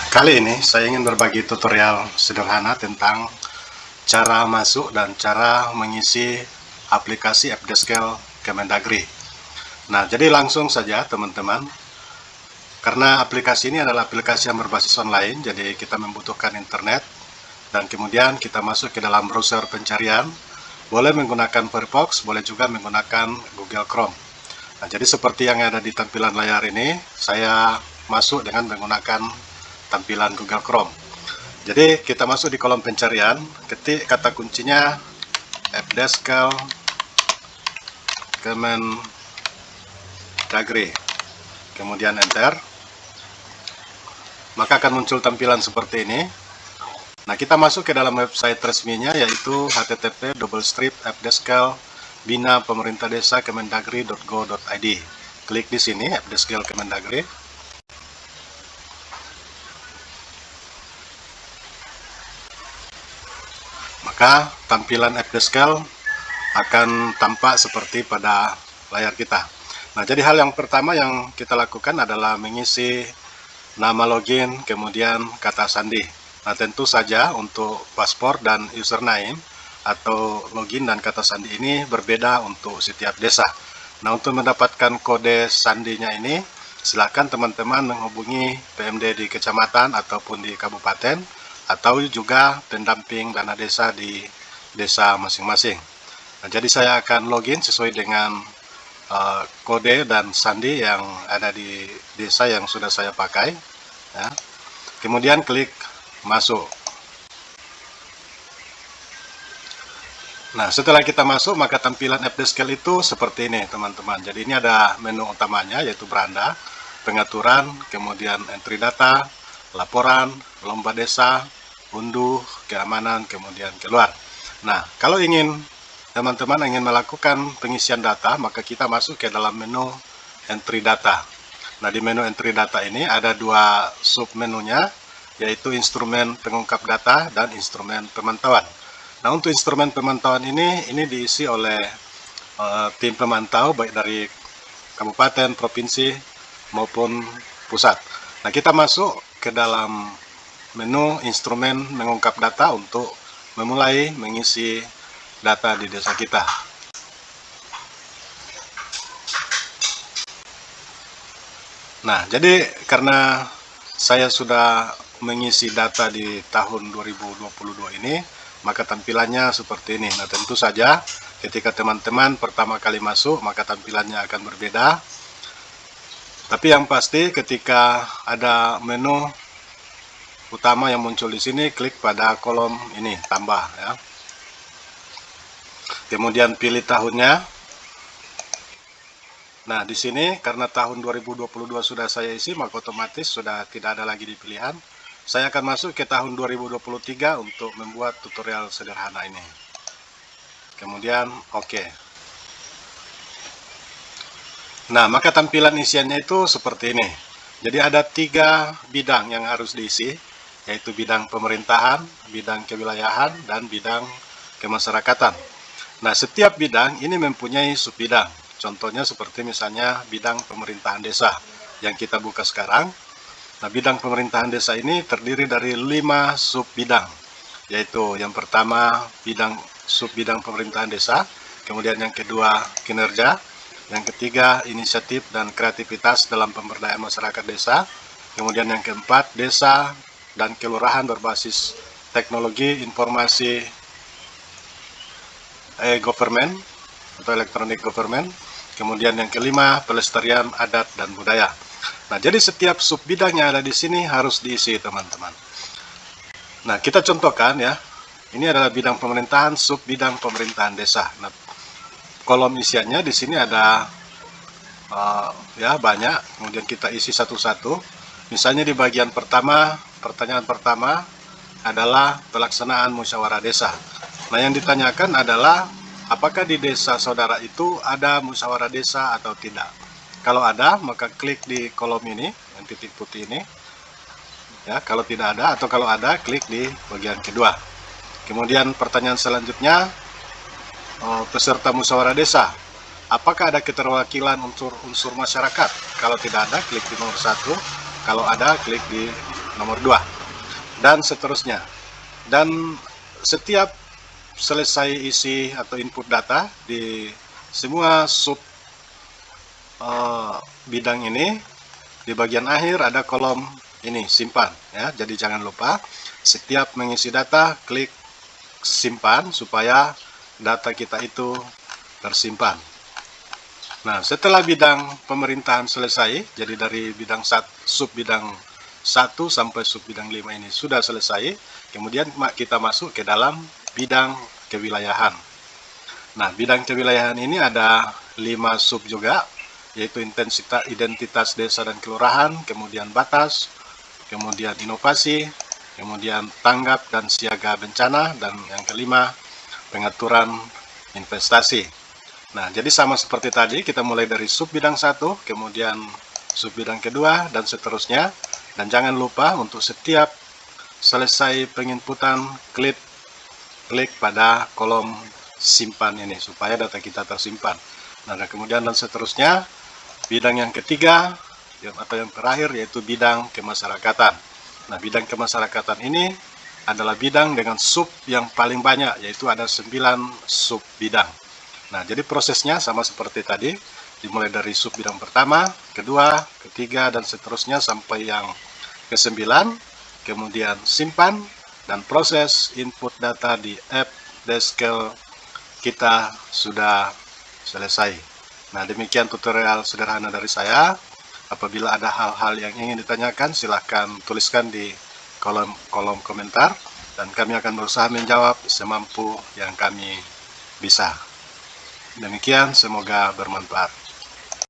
Kali ini saya ingin berbagi tutorial sederhana tentang cara masuk dan cara mengisi aplikasi AppDeskL Kemendagri. Nah, jadi langsung saja teman-teman, karena aplikasi ini adalah aplikasi yang berbasis online, jadi kita membutuhkan internet, dan kemudian kita masuk ke dalam browser pencarian, boleh menggunakan Firefox, boleh juga menggunakan Google Chrome. Nah, jadi seperti yang ada di tampilan layar ini, saya masuk dengan menggunakan tampilan Google Chrome. Jadi kita masuk di kolom pencarian, ketik kata kuncinya AppDeskL Kemendagri, kemudian enter, maka akan muncul tampilan seperti ini. Nah, kita masuk ke dalam website resminya, yaitu http://bina-pemerintah-desa-kemendagri.go.id. Klik di sini AppDeskL Kemendagri. Maka tampilan AppDeskL akan tampak seperti pada layar kita. Nah, jadi hal yang pertama yang kita lakukan adalah mengisi nama login, kemudian kata sandi. Nah, tentu saja untuk paspor dan username atau login dan kata sandi ini berbeda untuk setiap desa. Nah, untuk mendapatkan kode sandinya ini, silakan teman-teman menghubungi PMD di kecamatan ataupun di kabupaten, atau juga pendamping dana desa di desa masing-masing. Nah, jadi saya akan login sesuai dengan kode dan sandi yang ada di desa yang sudah saya pakai. Ya. Kemudian klik masuk. Nah, setelah kita masuk, maka tampilan AppDeskL itu seperti ini, teman-teman. Jadi ini ada menu utamanya, yaitu beranda, pengaturan, kemudian entry data, laporan, lomba desa, unduh, keamanan, kemudian keluar. Nah, kalau teman-teman ingin melakukan pengisian data, maka kita masuk ke dalam menu entry data. Nah, di menu entry data ini ada dua submenunya, yaitu instrumen pengungkap data dan instrumen pemantauan. Nah, untuk instrumen pemantauan ini diisi oleh tim pemantau baik dari kabupaten, provinsi maupun pusat. Nah, kita masuk ke dalam menu instrumen mengungkap data untuk memulai mengisi data di desa kita. Nah, jadi karena saya sudah mengisi data di tahun 2022 ini, maka tampilannya seperti ini. Nah, tentu saja ketika teman-teman pertama kali masuk, maka tampilannya akan berbeda. Tapi yang pasti ketika ada menu utama yang muncul di sini, klik pada kolom ini, tambah ya. Kemudian pilih tahunnya. Nah, di sini karena tahun 2022 sudah saya isi, maka otomatis sudah tidak ada lagi di pilihan. Saya akan masuk ke tahun 2023 untuk membuat tutorial sederhana ini. Kemudian oke. Nah, maka tampilan isiannya itu seperti ini. Jadi ada 3 bidang yang harus diisi, yaitu bidang pemerintahan, bidang kewilayahan, dan bidang kemasyarakatan. Nah, setiap bidang ini mempunyai subbidang. Contohnya seperti misalnya bidang pemerintahan desa yang kita buka sekarang. Nah, bidang pemerintahan desa ini terdiri dari 5 subbidang, yaitu yang pertama subbidang pemerintahan desa, kemudian yang kedua kinerja, yang ketiga inisiatif dan kreativitas dalam pemberdayaan masyarakat desa, kemudian yang keempat desa dan kelurahan berbasis teknologi informasi government atau electronic government, kemudian yang kelima pelestarian adat dan budaya. Nah, jadi setiap subbidang yang ada di sini harus diisi, teman-teman. Nah, kita contohkan ya. Ini adalah bidang pemerintahan, subbidang pemerintahan desa. Nah, kolom isiannya di sini ada ya banyak. Kemudian kita isi satu-satu. Misalnya di bagian pertama, pertanyaan pertama adalah pelaksanaan musyawarah desa. Nah, yang ditanyakan adalah apakah di desa saudara itu ada musyawarah desa atau tidak. Kalau ada, maka klik di kolom ini, yang titik putih ini. Ya, kalau tidak ada atau kalau ada, klik di bagian kedua. Kemudian pertanyaan selanjutnya, peserta musyawarah desa, apakah ada keterwakilan unsur masyarakat? Kalau tidak ada, klik di nomor 1. Kalau ada, klik di nomor 2, dan seterusnya. Dan setiap selesai isi atau input data di semua sub bidang ini, di bagian akhir ada kolom ini, simpan ya. Jadi jangan lupa setiap mengisi data klik simpan supaya data kita itu tersimpan. Nah, setelah bidang pemerintahan selesai, jadi dari bidang sub bidang 1 sampai sub bidang 5 ini sudah selesai, kemudian kita masuk ke dalam bidang kewilayahan. Nah, bidang kewilayahan ini ada 5 sub juga, yaitu identitas desa dan kelurahan, kemudian batas, kemudian inovasi, kemudian tanggap dan siaga bencana, dan yang kelima pengaturan investasi. Nah, jadi sama seperti tadi, kita mulai dari sub bidang 1, kemudian sub bidang kedua, dan seterusnya. Dan jangan lupa untuk setiap selesai penginputan klik pada kolom simpan ini supaya data kita tersimpan. Nah, dan kemudian dan seterusnya. Bidang yang ketiga atau yang terakhir yaitu bidang kemasyarakatan. Nah, bidang kemasyarakatan ini adalah bidang dengan sub yang paling banyak, yaitu ada 9 sub bidang. Nah, jadi prosesnya sama seperti tadi, dimulai dari sub bidang pertama, kedua, ketiga, dan seterusnya sampai yang ke-9, kemudian simpan, dan proses input data di AppDeskL kita sudah selesai. Nah, demikian tutorial sederhana dari saya. Apabila ada hal-hal yang ingin ditanyakan, silahkan tuliskan di kolom komentar, dan kami akan berusaha menjawab semampu yang kami bisa. Demikian, semoga bermanfaat.